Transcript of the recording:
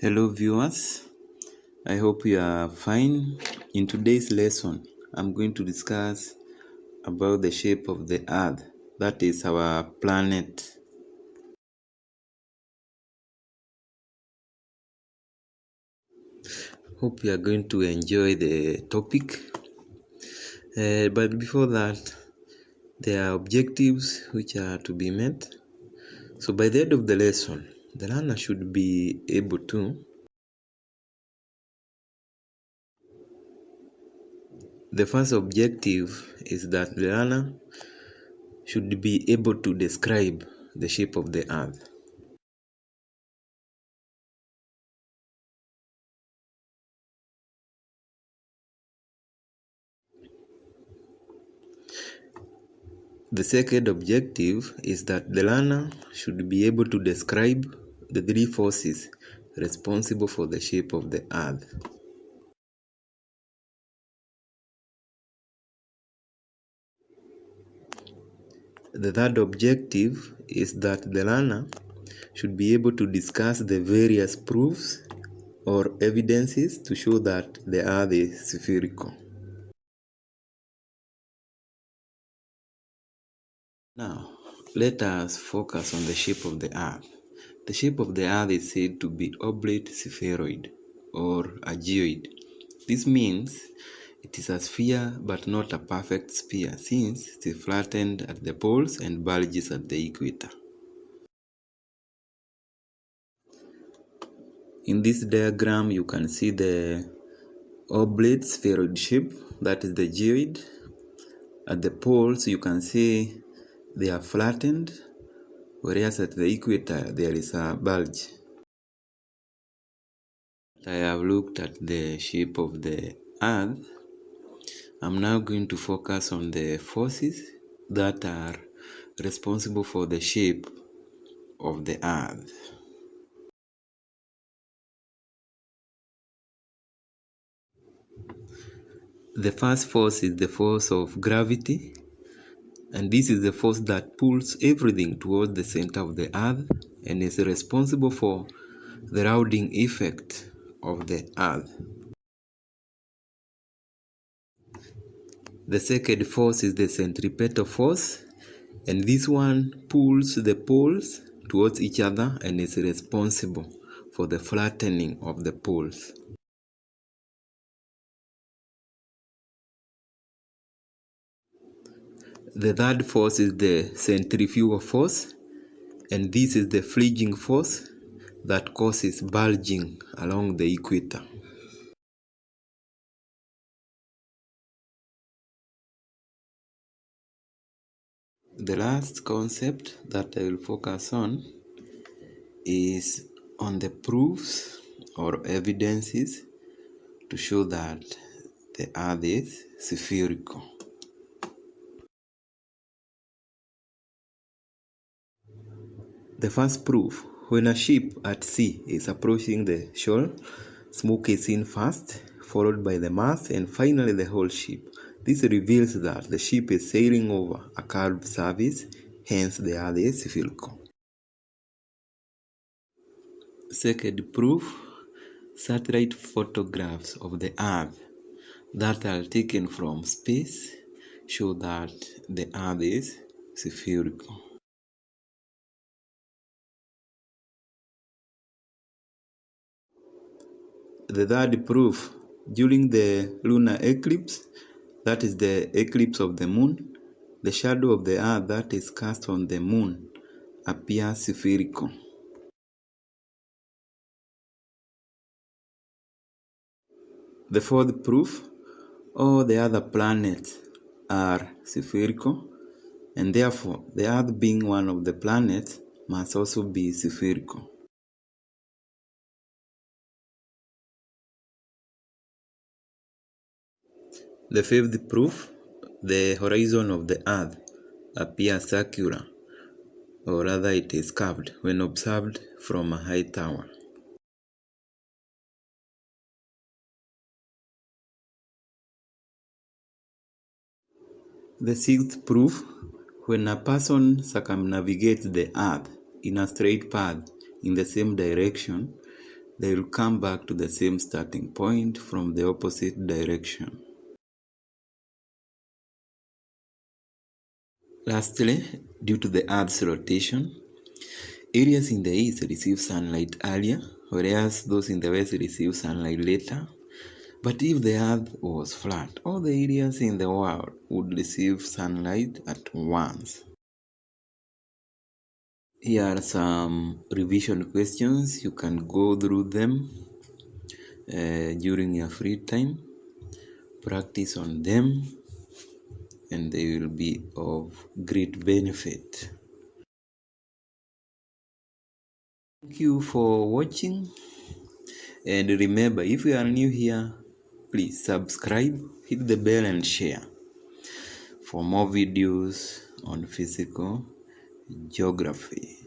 Hello viewers, I hope you are fine. In today's lesson, I'm going to discuss about the shape of the earth, that is our planet. Hope you are going to enjoy the topic. But before that, there are objectives which are to be met. So by the end of the lesson, the learner should be able to The first objective is that the learner should be able to describe the shape of the earth. The second objective is that the learner should be able to describe the three forces responsible for the shape of the earth. The third objective is that the learner should be able to discuss the various proofs or evidences to show that the earth is spherical. Now, let us focus on the shape of the earth. The shape of the earth is said to be oblate spheroid or a geoid. This means it is a sphere but not a perfect sphere, since it is flattened at the poles and bulges at the equator. In this diagram, you can see the oblate spheroid shape, that is the geoid. At the poles, you can see they are flattened, whereas at the equator there is a bulge. I have looked at the shape of the earth. I'm now going to focus on the forces that are responsible for the shape of the earth. The first force is the force of gravity, and this is the force that pulls everything towards the center of the earth and is responsible for the rounding effect of the earth. The second force is the centripetal force, and this one pulls the poles towards each other and is responsible for the flattening of the poles. The third force is the centrifugal force, and this is the flinging force that causes bulging along the equator. The last concept that I will focus on is on the proofs or evidences to show that the earth is spherical. The first proof: when a ship at sea is approaching the shore, smoke is seen first, followed by the mast, and finally the whole ship. This reveals that the ship is sailing over a curved surface, hence the earth is spherical. Second proof: satellite photographs of the earth that are taken from space show that the earth is spherical. The third proof: during the lunar eclipse, that is the eclipse of the moon, the shadow of the earth that is cast on the moon appears spherical. The fourth proof: all the other planets are spherical, and therefore the earth, being one of the planets, must also be spherical. The fifth proof: the horizon of the earth appears circular, or rather it is curved, when observed from a high tower. The sixth proof: when a person circumnavigates the earth in a straight path in the same direction, they will come back to the same starting point from the opposite direction. Lastly, due to the Earth's rotation, areas in the east receive sunlight earlier, whereas those in the west receive sunlight later. But if the Earth was flat, all the areas in the world would receive sunlight at once. Here are some revision questions. You can go through them during your free time. Practice on them, and they will be of great benefit. Thank you for watching, and remember, if you are new here, please subscribe, hit the bell and share for more videos on physical geography.